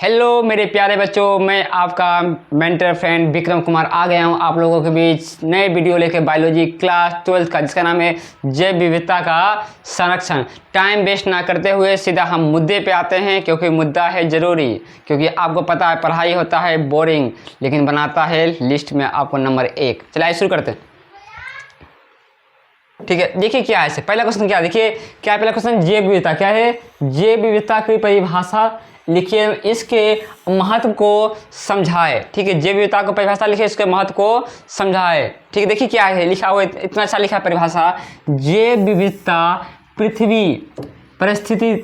Hello मेरे प्यारे बच्चों, मैं आपका मेंटर फ्रेंड विक्रम कुमार आ गया हूं आप लोगों के बीच नए वीडियो लेकर बायोलॉजी क्लास 12 का, जिसका नाम है जैव विविधता का संरक्षण। टाइम वेस्ट ना करते हुए सीधा हम मुद्दे पे आते हैं, क्योंकि मुद्दा है ज़रूरी। क्योंकि आपको पता है पढ़ाई होता है बोरिंग, लेकिन बनाता है लिस्ट में आपको नंबर 1। चलिए शुरू करते हैं। ठीक है, देखिए क्या है इसे पहला क्वेश्चन। क्या देखिए क्या पहला क्वेश्चन, जैव विविधता क्या है। जैव विविधता की परिभाषा लिखिए, इसके महत्व को समझाए। ठीक है, जैव विविधता को परिभाषा लिखिए, इसके महत्व को समझाए। ठीक है, देखिए क्या है लिखा हुआ, इतना अच्छा लिखा है परिभाषा। जैव विविधता पृथ्वी परिस्थिति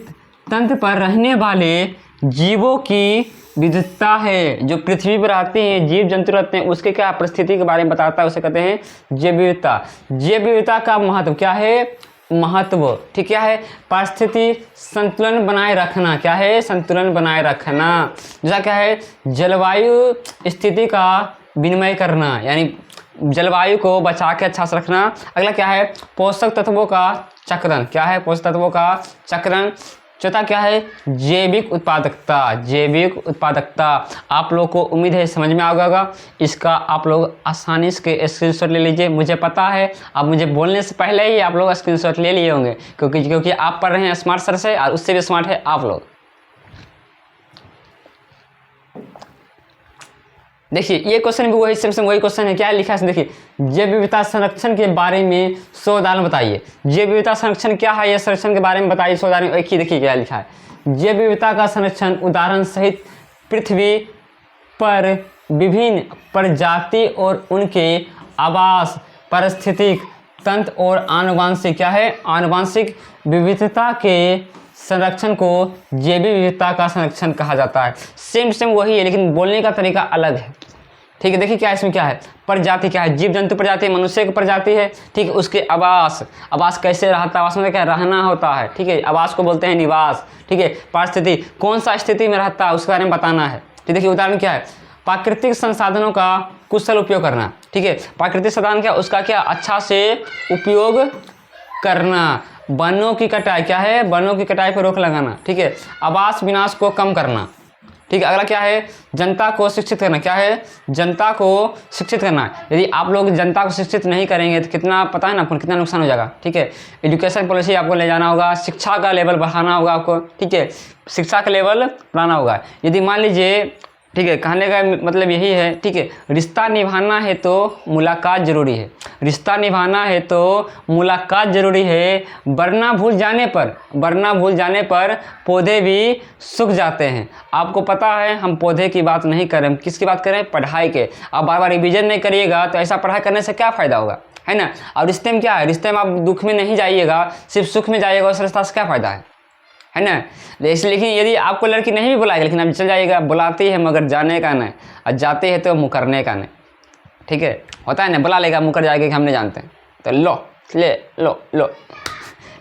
तंत्र पर रहने वाले जीवों की विविधता है। जो पृथ्वी पर रहते हैं, जीव जंतु रहते हैं, उसके क्या परिस्थिति के बारे में बताता है, उसे कहते हैं जैव विविधता। जैव विविधता का महत्व क्या है, महत्व ठीक क्या है, परिस्थिति संतुलन बनाए रखना। क्या है, संतुलन बनाए रखना। दूसरा क्या है, जलवायु स्थिति का विनिमय करना, यानी जलवायु को बचा के अच्छा से रखना। अगला क्या है, पोषक तत्वों का चक्रण। क्या है, पोषक तत्वों का चक्रण। चौथा क्या है, जैविक उत्पादकता। जैविक उत्पादकता आप लोग को उम्मीद है समझ में आ गया। इसका आप लोग आसानी से स्क्रीनशॉट ले लीजिए। मुझे पता है आप मुझे बोलने से पहले ही आप लोग स्क्रीनशॉट ले लिए होंगे, क्योंकि आप पढ़ रहे हैं स्मार्ट सर से, और उससे भी स्मार्ट है आप लोग। देखिए ये क्वेश्चन भी वही सेम वही क्वेश्चन है। क्या लिखा है देखिए, जैव विविधता संरक्षण के बारे में 100 उदाहरण बताइए। जैव विविधता संरक्षण क्या है, यह संरक्षण के बारे में बताइए 100 उदाहरण। एक ही देखिए क्या लिखा है, जैव विविधता का संरक्षण उदाहरण सहित पृथ्वी पर विभिन्न प्रजाति और उनके आवास, पारिस्थितिक तंत्र और आनुवंशिक क्या है, आनुवंशिक विविधता के संरक्षण को जैव विविधता का संरक्षण कहा जाता है। सेम वही है, लेकिन बोलने का तरीका अलग है। ठीक है, देखिए क्या इसमें क्या है, प्रजाति क्या है, जीव जंतु प्रजाति, मनुष्य की प्रजाति है। ठीक है, उसके आवास, आवास कैसे रहता है, आवास में क्या रहना होता है। ठीक है, आवास को बोलते हैं निवास। ठीक है, परिस्थिति कौन सा स्थिति में रहता है उसके बारे में बताना है। ठीक, देखिए उदाहरण क्या है, प्राकृतिक संसाधनों का कुशल उपयोग करना। ठीक है, प्राकृतिक संसाधन क्या, उसका क्या अच्छा से उपयोग करना। वनों की कटाई क्या है, वनों की कटाई पर रोक लगाना। ठीक है, आवास विनाश को कम करना। ठीक है, अगला क्या है, जनता को शिक्षित करना। क्या है, जनता को शिक्षित करना। यदि आप लोग जनता को शिक्षित नहीं करेंगे तो कितना पता है ना आपको, कितना नुकसान हो जाएगा। ठीक है, एजुकेशन पॉलिसी आपको ले जाना होगा, शिक्षा का लेवल बढ़ाना होगा आपको। ठीक है, शिक्षा का लेवल बढ़ाना होगा। यदि मान लीजिए, ठीक है, कहने का मतलब यही है। ठीक है, रिश्ता निभाना है तो मुलाकात ज़रूरी है। रिश्ता निभाना है तो मुलाकात ज़रूरी है, वरना भूल जाने पर पौधे भी सूख जाते हैं। आपको पता है हम पौधे की बात नहीं करें, हम किसकी बात करें, पढ़ाई के। आप बार बार रिवीजन नहीं करिएगा तो ऐसा पढ़ाई करने से क्या फ़ायदा होगा, है ना। और रिश्ते में क्या है, रिश्ते में आप दुख में नहीं जाइएगा, सिर्फ सुख में जाइएगा, उस रिश्ता से क्या फ़ायदा है ना। लेकिन यदि आपको लड़की नहीं भी बुलाएगी, लेकिन आप चल जाइएगा, बुलाती है मगर जाने का नहीं, और जाते हैं तो मुकरने का नहीं। ठीक है, होता है ना, बुला लेगा मुकर जाएगा कि हम नहीं जानते, तो लो।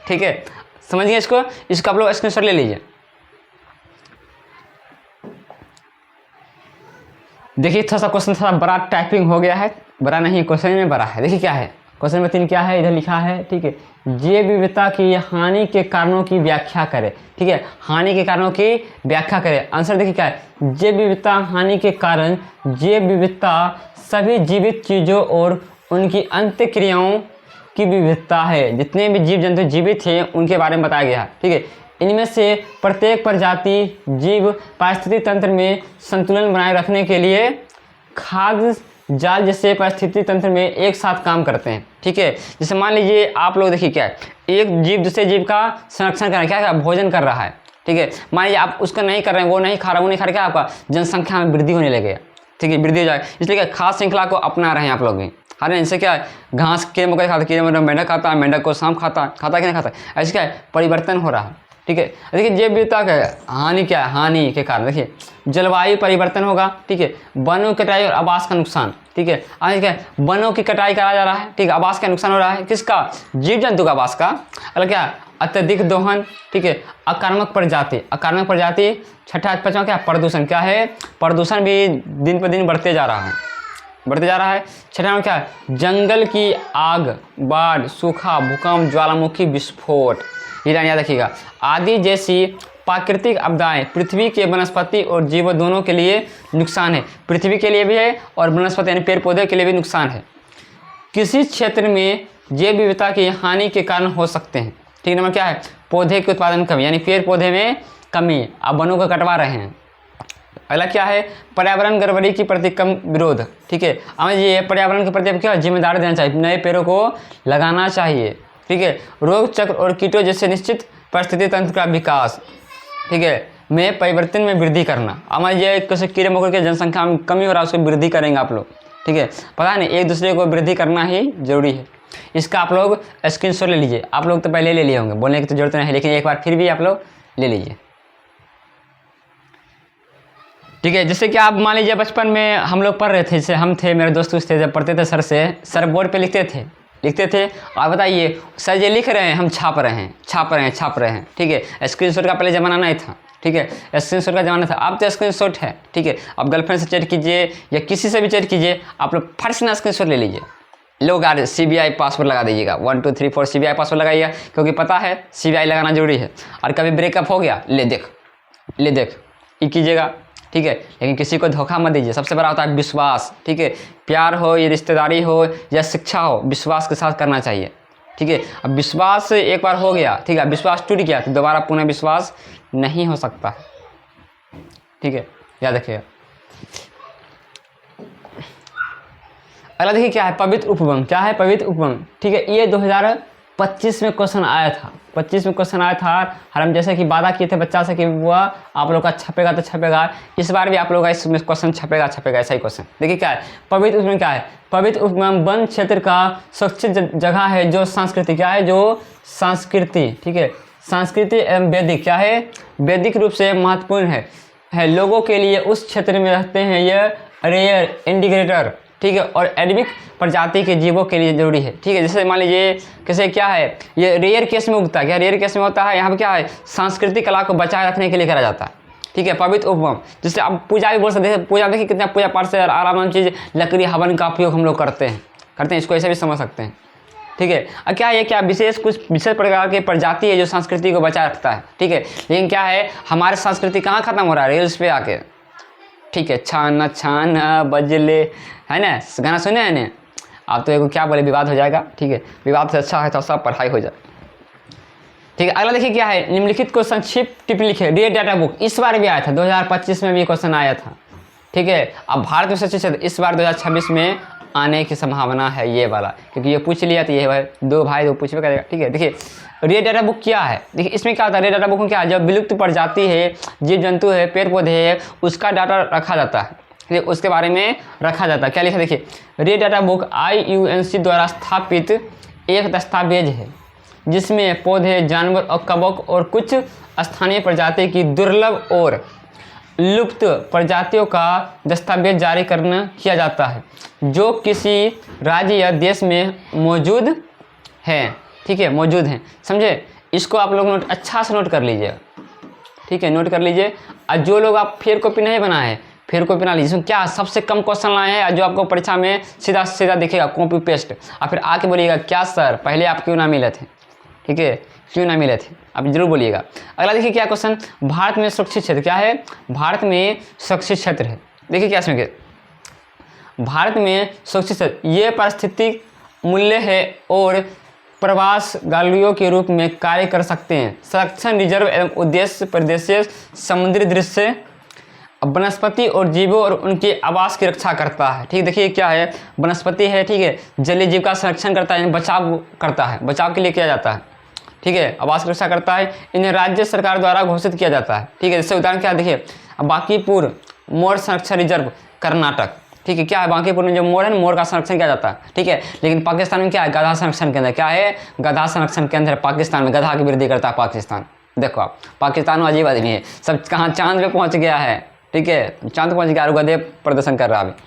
ठीक है, समझिए इसको आप लोग स्क्रीनशॉट ले लीजिए। देखिए थोड़ा सा क्वेश्चन थोड़ा बड़ा टाइपिंग हो गया है, बड़ा नहीं क्वेश्चन में बड़ा है। देखिए क्या है, क्वेश्चन नंबर 3 क्या है, इधर लिखा है। ठीक है, जैव विविधता की हानि के कारणों की व्याख्या करें। ठीक है, हानि के कारणों की व्याख्या करें। आंसर देखिए क्या है, जैव विविधता हानि के कारण, जैव विविधता सभी जीवित चीज़ों और उनकी अंतःक्रियाओं की विविधता है। जितने भी जीव जंतु जीवित हैं उनके बारे में बताया गया है। ठीक है, इनमें से प्रत्येक प्रजाति जीव पारिस्थितिक तंत्र में संतुलन बनाए रखने के लिए खाद्य जाल जैसे परिस्थिति तंत्र में एक साथ काम करते हैं। ठीक है, जैसे मान लीजिए आप लोग देखिए क्या है, एक जीव दूसरे जीव का संरक्षण कर रहा है, क्या भोजन कर रहा है। ठीक है, मान लीजिए आप उसका नहीं कर रहे हैं, वो नहीं खा रहा, क्या आपका जनसंख्या में वृद्धि होने लगेगा। ठीक है, वृद्धि हो जाए, इसलिए क्या खाद्य श्रृंखला को अपना रहे हैं आप लोग भी। हाँ, इनसे क्या है, घास कीड़े मकोड़े खाते, कीड़े मकोड़े मेंढक खाता है, मेंढक को सांप खाता कि नहीं खाता, ऐसे क्या है परिवर्तन हो रहा है। ठीक है, देखिए जैव विविधता का हानि क्या है, हानि के कारण देखिए जलवायु परिवर्तन होगा। ठीक है, वनों की कटाई और आवास का नुकसान। ठीक है, आज क्या है, वनों की कटाई करा जा रहा है। ठीक है, आवास का नुकसान हो रहा है, किसका, जीव जंतु का आवास का। अगला क्या, अत्यधिक दोहन। ठीक है, अकार्मक प्रजाति। छठा पांचवा क्या, प्रदूषण। क्या है, प्रदूषण भी दिन पर दिन बढ़ते जा रहा है। छठा में क्या है, जंगल की आग, बाढ़, सूखा, भूकंप, ज्वालामुखी विस्फोट। ये याद रखिएगा, आदि जैसी प्राकृतिक आपदाएं पृथ्वी के वनस्पति और जीव दोनों के लिए नुकसान है। पृथ्वी के लिए भी है और वनस्पति यानी पेड़ पौधे के लिए भी नुकसान है। किसी क्षेत्र में जैव विविधता की हानि के कारण हो सकते हैं। ठीक नंबर क्या है? पौधे के उत्पादन कमी यानी पेड़ पौधे में कमी, आप वनों को कटवा रहे हैं। अगला क्या है? पर्यावरण गड़बड़ी के प्रति कम विरोध। ठीक है, हमें ये पर्यावरण के प्रति क्या जिम्मेदारी देना चाहिए, नए पेड़ों को लगाना चाहिए। ठीक है, रोग चक्र और कीटों जैसे निश्चित परिस्थिति तंत्र का विकास, ठीक है, में परिवर्तन में वृद्धि करना। हमारे ये कैसे कीड़े मकोड़े की जनसंख्या में कमी हो रहा है, उसको वृद्धि करेंगे आप लोग। ठीक है, पता नहीं एक दूसरे को वृद्धि करना ही जरूरी है। इसका आप लोग स्क्रीनशॉट ले लीजिए। आप लोग तो पहले ले लिए होंगे, बोलने की तो जरूरत नहीं है, लेकिन एक बार फिर भी आप लोग ले लीजिए। ठीक है, जैसे कि आप मान लीजिए बचपन में हम लोग पढ़ रहे थे, जैसे हम थे, मेरे दोस्त थे, जब पढ़ते थे सर से, सर बोर्ड पे लिखते थे और बताइए सर ये लिख रहे हैं, हम छाप रहे हैं। ठीक है, स्क्रीनशॉट का पहले ज़माना नहीं था। ठीक है, स्क्रीनशॉट का ज़माना था, अब तो स्क्रीनशॉट है। ठीक है, अब गर्लफ्रेंड से चैट कीजिए या किसी से भी चैट कीजिए, आप लोग फट से ना स्क्रीनशॉट ले लीजिए। लोग आज CBI पासवर्ड लगा दीजिएगा, 1 2 3 4 CBI पासवर्ड लगाइएगा, क्योंकि पता है CBI लगाना जरूरी है। और कभी ब्रेकअप हो गया, ले देख ये कीजिएगा। ठीक है, लेकिन किसी को धोखा मत दीजिए। सबसे बड़ा होता है विश्वास। ठीक है, प्यार हो या रिश्तेदारी हो या शिक्षा हो, विश्वास के साथ करना चाहिए। ठीक है, अब विश्वास एक बार हो गया, ठीक है, विश्वास टूट गया तो दोबारा पुनः विश्वास नहीं हो सकता। ठीक है, याद रखिएगा। अगला देखिए क्या है? पवित्र उपवन। क्या है? पवित्र उपवन। ठीक है, ये 2025 में क्वेश्चन आया था। 25 में क्वेश्चन आया था और हम जैसे कि वादा किए थे बच्चा से कि हुआ आप लोग का छपेगा तो छपेगा, इस बार भी आप लोग का इसमें क्वेश्चन छपेगा ऐसा ही क्वेश्चन। देखिए क्या है? पवित्र उपवन क्या है? पवित्र उपवन वन क्षेत्र का सुरक्षित जगह है जो संस्कृति क्या है? जो संस्कृति, ठीक है, संस्कृति एवं वैदिक क्या है? वैदिक रूप से महत्वपूर्ण है लोगों के लिए उस क्षेत्र में रहते हैं। यह रेयर इंडिकेटर, ठीक है, और एडमिक प्रजाति के जीवों के लिए जरूरी है। ठीक है, जैसे मान लीजिए कैसे क्या है, ये रेयर केस में उगता है। क्या रेयर केस में होता है? यहाँ पे क्या है? सांस्कृतिक कला को बचाए रखने के लिए करा जाता है। ठीक है, पवित्र उपवन, जिससे आप पूजा भी बोल सकते हैं। पूजा देखिए कितना पूजा पाठ से आराम चीज़, लकड़ी हवन का उपयोग हम लोग करते हैं, इसको ऐसे भी समझ सकते हैं। ठीक है, और क्या है? क्या कुछ विशेष प्रकार की प्रजाति है जो संस्कृति को बचाए रखता है। ठीक है, लेकिन क्या है, हमारे संस्कृति कहाँ खत्म हो रहा है? रील्स पे आके। ठीक है, छाना छाना बजले, है ना, गाना सुने हैं ना आप? तो एगो क्या बोले, विवाद हो जाएगा। ठीक है, विवाद से अच्छा है तो सब पढ़ाई हो जाए। ठीक है, अगला देखिए क्या है? निम्नलिखित को संक्षिप्त टिप्पणी लिखे। रीड डाटा बुक इस बार भी आया था, 2025 में भी क्वेश्चन आया था। ठीक है, अब भारत में सच्ची क्षेत्र इस बार 2026 में आने की संभावना है, ये वाला, क्योंकि ये पूछ लिया तो ये भाई दो पूछवे करेगा। ठीक है, देखिए रेड डाटा बुक क्या है? देखिए इसमें क्या होता है? रेड डाटा बुक में क्या है? जब विलुप्त प्रजाति है, जीव जंतु है, पेड़ पौधे है, उसका डाटा रखा जाता है। ठीक है, उसके बारे में रखा जाता है। क्या लिखा देखिए, रेड डाटा बुक IUCN द्वारा स्थापित एक दस्तावेज है जिसमें पौधे, जानवर और कवक और कुछ स्थानीय प्रजाति की दुर्लभ और लुप्त प्रजातियों का दस्तावेज जारी किया जाता है जो किसी राज्य या देश में मौजूद हैं। ठीक है, मौजूद हैं, समझे? इसको आप लोग अच्छा से नोट कर लीजिए। ठीक है, नोट कर लीजिए। और जो लोग आप फेयर कॉपी नहीं बनाए हैं, फेयर कॉपी बना लीजिए। इसमें क्या सबसे कम क्वेश्चन लाए हैं जो आपको परीक्षा में सीधा दिखेगा, कॉपी पेस्ट। और फिर आके बोलिएगा क्या सर पहले आप क्यों ना मिले थे? ठीक है, क्यों ना मिले थे, आप जरूर बोलिएगा। अगला देखिए क्या क्वेश्चन? भारत में सुरक्षित क्षेत्र क्या है? भारत में सुरक्षित क्षेत्र है। देखिए क्या इसमें, भारत में सुरक्षित क्षेत्र ये पारिस्थितिक मूल्य है और प्रवास गैलरियों के रूप में कार्य कर सकते हैं। संरक्षण रिजर्व एवं उद्देश्य परिदृश्य समुद्री दृश्य वनस्पति और जीवों और उनके आवास की रक्षा करता है। ठीक, देखिए क्या है? वनस्पति है, ठीक है, जलीय जीव का संरक्षण करता है, बचाव करता है, बचाव के लिए किया जाता है। ठीक है, आवास की रक्षा करता है। इन्हें राज्य सरकार द्वारा घोषित किया जाता है। ठीक है, जैसे उदाहरण क्या देखिए, बांकीपुर मोर संरक्षण रिजर्व कर्नाटक। ठीक है, क्या है? बांकीपुर में जो मोर है, मोर का संरक्षण किया जाता है। ठीक है, लेकिन पाकिस्तान में क्या है? गधा संरक्षण केंद्र। क्या है? गधा संरक्षण केंद्र है पाकिस्तान में। गधा की वृद्धि करता है पाकिस्तान। देखो आप, पाकिस्तान में अजीब आदमी है, सब कहाँ चांद पे पहुँच गया है। ठीक है, चांद पहुँच गया और गधे प्रदर्शन कर रहा है अभी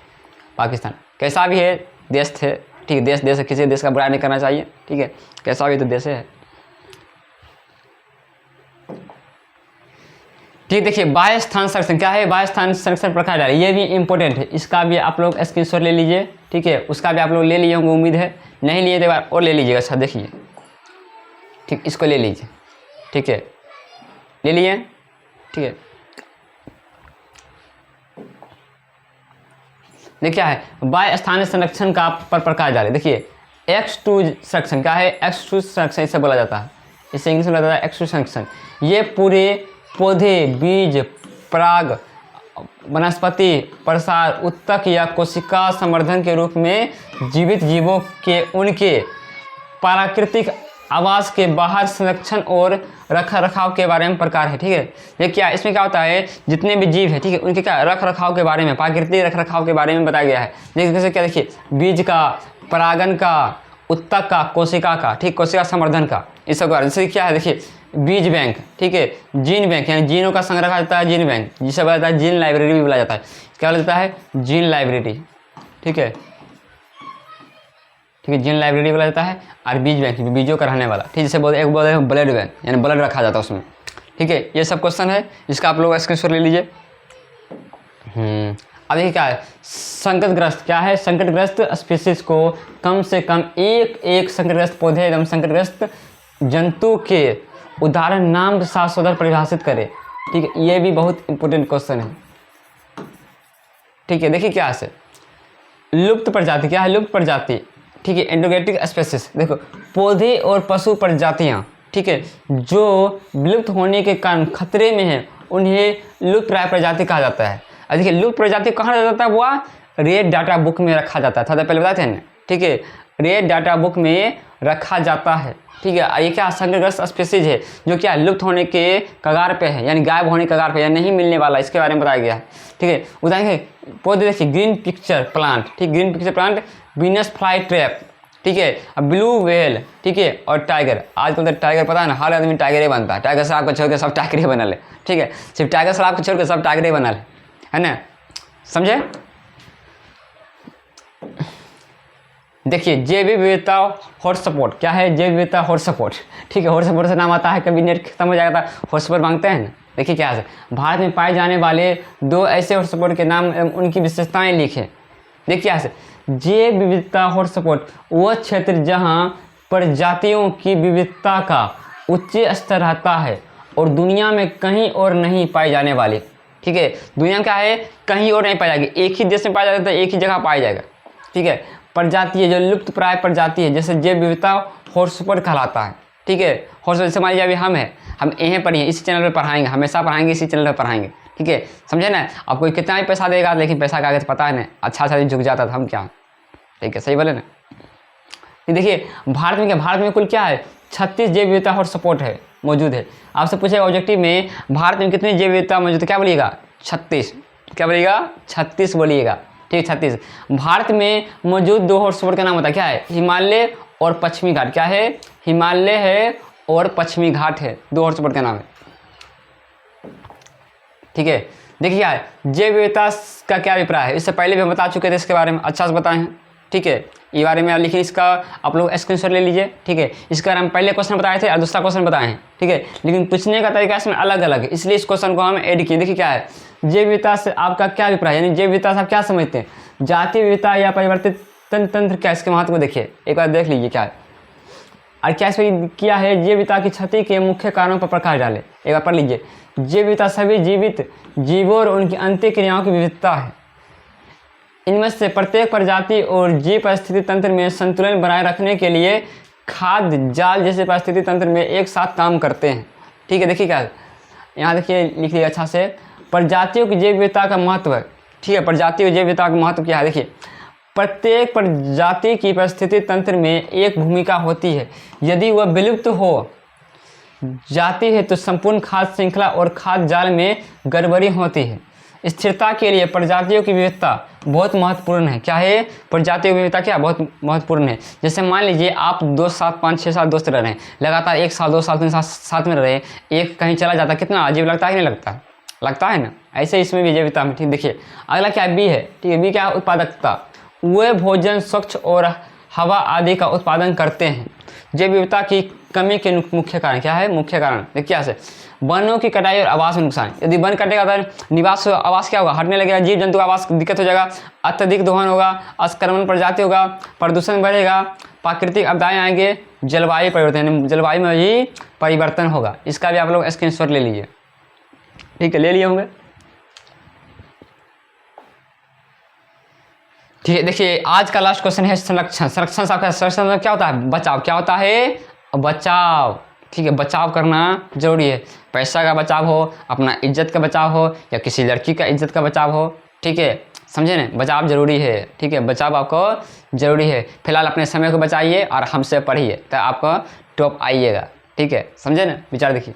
पाकिस्तान। कैसा भी है देश थे। ठीक है, देश है, किसी देश का बुराई नहीं करना चाहिए। ठीक है, कैसा भी तो देश है। ठीक, देखिए बाह्य स्थान संरक्षण क्या है? बाह्य स्थान संरक्षण प्रकार डाले, ये भी इंपॉर्टेंट है, इसका भी आप लोग स्क्रीनशॉट ले लीजिए। ठीक है, उसका भी आप लोग ले लिए होंगे, उम्मीद है। नहीं लिए तो एक बार और ले लीजिएगा। अच्छा देखिए, ठीक, इसको ले लीजिए। ठीक है, ले लिए। ठीक है। देखिए क्या है, बाह्य स्थानीय संरक्षण का पर प्रकाश डाले। देखिए X2 संरक्षण क्या है, X2 संरक्षण इसे बोला जाता है, इसे इंग्लिश में बोला जाता है X2 संरक्षण। ये पूरे पौधे, बीज, पराग, वनस्पति प्रसार, उत्तक या कोशिका संवर्धन के रूप में जीवित जीवों के उनके प्राकृतिक आवास के बाहर संरक्षण और रख रखाव के बारे में प्रकार है। ठीक है, ये क्या इसमें क्या होता है, जितने भी जीव है, ठीक है, उनके क्या रख रखाव के बारे में, प्राकृतिक रख रखाव के बारे में बताया गया है। जैसे क्या, देखिए बीज का, परागन का, उत्तक का, कोशिका का, ठीक, कोशिका संवर्धन का, इस सब का। जैसे क्या है, देखिए बीज बैंक, ठीक है, जीन बैंक, यानी जीनों का संग्रह जाता है, जीन बैंक, जिसे बोला जाता है जीन लाइब्रेरी भी बोला जाता है। क्या बोला जाता है, जीन लाइब्रेरी। ठीक है, ठीक है, जीन लाइब्रेरी बोला जाता है। और बीज बैंक, बीजों का रहने वाला, ठीक, जैसे एक बोलते हैं ब्लड बैंक, यानी ब्लड रखा जाता है उसमें। ठीक है, ये सब क्वेश्चन है, इसका आप लोग स्क्रीनशॉट ले लीजिए। अब देखिए क्या है, संकटग्रस्त क्या है, संकटग्रस्त स्पीशीज को कम से कम एक संकटग्रस्त पौधे एवं संकटग्रस्त जंतु के उदाहरण नाम के साथ शोधक परिभाषित करें। ठीक है, ये भी बहुत इंपॉर्टेंट क्वेश्चन है। ठीक है, देखिए क्या है, लुप्त प्रजाति क्या है, लुप्त प्रजाति, ठीक है, एंडोगेटिक स्पेसिस। देखो पौधे और पशु प्रजातियाँ, ठीक है, जो विलुप्त होने के कारण खतरे में हैं, उन्हें लुप्त प्राय प्रजाति कहा जाता है। और देखिए लुप्त प्रजाति कहाँ रखा जाता है, वह रेड डाटा बुक में रखा जाता है, थोड़ा पहले बताते हैं ना। ठीक है, रेड डाटा बुक में रखा जाता है। ठीक है, ये क्या संकटग्रस्त स्पीशीज है जो क्या लुप्त होने के कगार पे है, यानी गायब होने के कगार पे, या नहीं मिलने वाला, इसके बारे में बताया गया है। ठीक है, उदाहरण पौधे देखिए, ग्रीन पिक्चर प्लांट, ठीक, green pitcher plant, Venus fly trap, ठीक है, अब ब्लू व्हेल, ठीक है, और टाइगर। आजकल तो टाइगर पता है ना, हर आदमी टाइगर ही बनता है, टाइगर शराब को छोड़ के सब टाइगर ही बना ले। ठीक है, सिर्फ टाइगर शराब को छोड़ के सब टाइगर ही बना ले, है ना, समझे। देखिए जैविक विविधता हॉटस्पॉट क्या है, जैविक विविधता हॉटस्पॉट, ठीक है, हॉटस्पॉट से नाम आता है, कभी नेट खत्म हो जाएगा तो हॉटस्पॉट मांगते हैं ना। देखिए क्या है, भारत में पाए जाने वाले 2 ऐसे हॉटस्पॉट के नाम एवं उनकी विशेषताएं लिखें। देखिए क्या है, जैव विविधता हॉटस्पॉट वह क्षेत्र जहां प्रजातियों की विविधता का उच्च स्तर रहता है और दुनिया में कहीं और नहीं पाई जाने वाली। ठीक है, दुनिया में क्या है, कहीं और नहीं पाई जाएगी, एक ही देश में पाया जाता है, एक ही जगह पाया जाएगा। ठीक है, प्रजाति है जो लुप्त प्राय प्रजाति है, जैसे जैव विविधता हॉटस्पॉट कहलाता है। ठीक है, हॉटस्पॉट जैसे मान लीजिए अभी हम यहीं पर ही इसी चैनल पर पढ़ाएंगे, हमेशा पढ़ाएंगे, इसी चैनल पर पढ़ाएंगे। ठीक है, समझे ना, आपको कितना ही पैसा देगा, लेकिन पैसा का आगे तो पता है ना, अच्छा झुक जाता था हम क्या। ठीक है, सही बोले ना। देखिए भारत में क्या, भारत में कुल क्या है, 36 जैव विविधता हॉटस्पॉट है, मौजूद है। आपसे पूछेगा ऑब्जेक्टिव में भारत में कितनी जैव विविधता मौजूद है, क्या बोलिएगा, 36। क्या बोलिएगा, 36 बोलिएगा। ठीक, 36। भारत में मौजूद 2 हॉटस्पॉट का नाम होता है, क्या है, हिमालय और पश्चिमी घाट। क्या है, हिमालय है और पश्चिमी घाट है, 2 हॉटस्पॉट का नाम है। ठीक है, देखिए क्या है, जैव विविधता का क्या अभिप्राय है, इससे पहले भी हम बता चुके थे, इसके बारे में अच्छा से बताए हैं। ठीक है, ये बारे में लिखिए, इसका आप लोग स्क्रीनशॉट ले लीजिए। ठीक है, इसका हम पहले क्वेश्चन बताए थे और दूसरा क्वेश्चन बताए हैं। ठीक है, लेकिन पूछने का तरीका इसमें अलग अलग है, इसलिए इस क्वेश्चन को हम ऐड किए। देखिए क्या है, जैव विविधता से आपका क्या अभिप्राय है, यानी जैव विविधता से आप क्या समझते हैं, जातीय विविधता या परिवर्तित तंत्र, क्या इसके महत्व को देखिए, एक बार देख लीजिए क्या है। और क्या इसमें किया है, जैव विविधता की क्षति के मुख्य कारणों पर प्रकाश डाले। एक बार पढ़ लीजिए, जैव विविधता सभी जीवित जीवों और उनकी अंत्य क्रियाओं की विविधता है। इनमें से प्रत्येक प्रजाति और जीव परिस्थिति तंत्र में संतुलन बनाए रखने के लिए खाद्य जाल जैसे परिस्थिति तंत्र में एक साथ काम करते हैं। ठीक है, देखिए क्या यहाँ देखिए, लिख लिया अच्छा से, प्रजातियों की जैव विविधता का महत्व है। ठीक है, प्रजातियों की जैव विविधता का महत्व क्या है, देखिए प्रत्येक प्रजाति की परिस्थिति तंत्र में एक भूमिका होती है, यदि वह विलुप्त हो जाती है तो संपूर्ण खाद्य श्रृंखला और खाद्य जाल में गड़बड़ी होती है। स्थिरता के लिए प्रजातियों की विविधता बहुत महत्वपूर्ण है। क्या है, प्रजातियों की विविधता क्या बहुत महत्वपूर्ण है। जैसे मान लीजिए आप 2 साल 5 6 साल दोस्त रह रहे हैं, लगातार 1 साल 2 साल 3 साल साथ में रह रहे हैं, एक कहीं चला जाता, कितना अजीब लगता है कि नहीं लगता, लगता है ना। ऐसे इसमें भी जैव विविधता में। ठीक, देखिए अगला क्या है, बी है। ठीक है, बी क्या, उत्पादकता, वे भोजन स्वच्छ और हवा आदि का उत्पादन करते हैं। जैव विविधता की कमी के मुख्य कारण क्या है, मुख्य कारण देखिए क्या है, वनों की कटाई और आवास में नुकसान। यदि वन कटेगा तो निवास आवास क्या होगा, हटने लगेगा, जीव जंतु आवास दिक्कत हो जाएगा, अत्यधिक दोहन होगा, अष्क्रमण प्रजाति होगा, प्रदूषण बढ़ेगा, प्राकृतिक आपदाएं आएंगे, जलवायु परिवर्तन, जलवायु में भी परिवर्तन होगा। इसका भी आप लोग स्क्रीनशॉट ले लीजिए। ठीक है, ले लिए होंगे। ठीक है, देखिए आज का लास्ट क्वेश्चन है संरक्षण। संरक्षण से आपका संरक्षण क्या होता है? बचाव। क्या होता है? बचाव। ठीक है, बचाव करना जरूरी है। पैसा का बचाव हो, अपना इज्जत का बचाव हो, या किसी लड़की का इज्जत का बचाव हो। ठीक है, समझे ना, बचाव जरूरी है। ठीक है, बचाव आपको जरूरी है। फिलहाल अपने समय को बचाइए और हमसे पढ़िए तो आपको टॉप आइएगा। ठीक है, समझे ना, विचार देखिए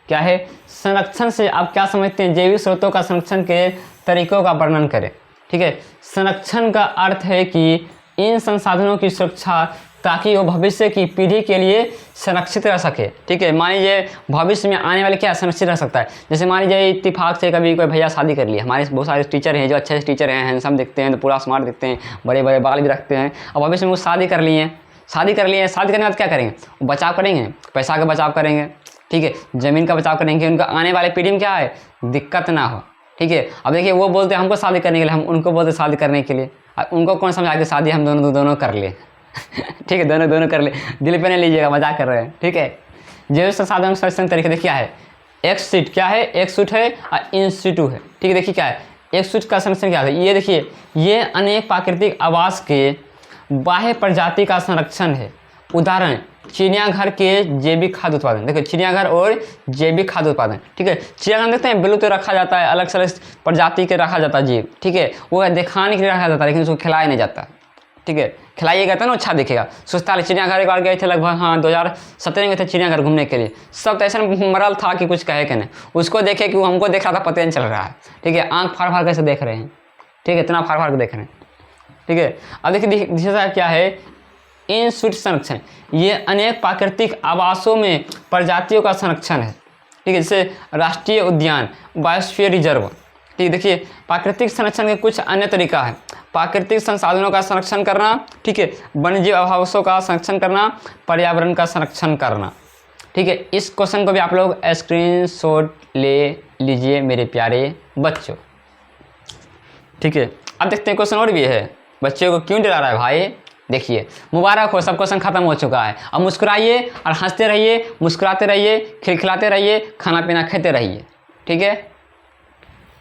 क्या है। संरक्षण से आप क्या समझते हैं? जैविक स्रोतों का संरक्षण के तरीकों का वर्णन करें। ठीक है, संरक्षण का अर्थ है कि इन संसाधनों की सुरक्षा ताकि वो भविष्य की पीढ़ी के लिए संरक्षित रह सके। ठीक है, मान लीजिए भविष्य में आने वाले क्या संरक्षित रह सकता है। जैसे मान लीजिए इत्तेफाक से कभी कोई भैया शादी कर लिया, हमारे बहुत सारे टीचर हैं जो अच्छे टीचर हैं, हैंडसम दिखते हैं, तो पूरा स्मार्ट दिखते हैं, बड़े बड़े बाल भी रखते हैं, और भविष्य में वो शादी कर लिए, शादी करने के बाद क्या करेंगे? वो बचाव करेंगे, पैसा का बचाव करेंगे। ठीक है, ज़मीन का बचाव करेंगे, उनका आने वाले पीढ़ी में क्या है, दिक्कत ना हो। ठीक है, अब देखिए वो बोलते हैं हमको शादी करने के लिए, हम उनको बोलते शादी करने के लिए, उनको कौन समझा के शादी हम दोनों कर ले। ठीक है, दोनों कर ले, दिल पे नहीं लीजिएगा, मजाक कर रहे हैं। ठीक है, जैविक संसाधन संरक्षण तरीके देखिए क्या है। एक सीट क्या है? एक सूट है और इन सीटू है। ठीक है, देखिए क्या है, एक सूट का संरक्षण क्या है। ये देखिए, ये अनेक प्राकृतिक आवास के बाह्य प्रजाति का संरक्षण है। उदाहरण चिड़ियाघर के जैविक खाद्य उत्पादन। देखो चिड़ियाघर और जैविक खाद्य उत्पादन। ठीक है, चिड़ियाघर देखते हैं बिल्लू तो रखा जाता है, अलग से अलग प्रजाति के रखा जाता है जीव। ठीक है, वो दिखाने के लिए रखा जाता है, लेकिन उसको खिलाया नहीं जाता। ठीक है, खिलाइएगा तो ना अच्छा दिखेगा। सोचता है चिड़ियाघर एक बार गए थे लगभग, हाँ 2017 में गए थे चिड़ियाघर घूमने के लिए। सब तो ऐसा मरल था कि कुछ कहे कि नहीं, उसको देखे कि वो हमको देख रहा था, पता नहीं चल रहा है। ठीक है, आँख फाड़ कैसे देख रहे हैं। ठीक है, इतना फाड़ के देख रहे हैं। ठीक है, अब देखिए क्या है, इन सूट संरक्षण, ये अनेक प्राकृतिक आवासों में प्रजातियों का संरक्षण है। ठीक है, जैसे राष्ट्रीय उद्यान, बायोस्फीयर रिजर्व। ठीक है, देखिए प्राकृतिक संरक्षण के कुछ अन्य तरीका है। प्राकृतिक संसाधनों का संरक्षण करना, ठीक है, वन्यजीव आवासों का संरक्षण करना, पर्यावरण का संरक्षण करना। ठीक है, इस क्वेश्चन को भी आप लोग स्क्रीनशॉट ले लीजिए मेरे प्यारे बच्चों। ठीक है, अब देखते हैं क्वेश्चन और भी है। बच्चों को क्यों डरा रहा है भाई? देखिए मुबारक हो, सब क्वेश्चन खत्म हो चुका है। अब मुस्कुराइए और हंसते रहिए, मुस्कुराते रहिए, खिलखिलाते रहिए, खाना पीना खाते रहिए। ठीक है।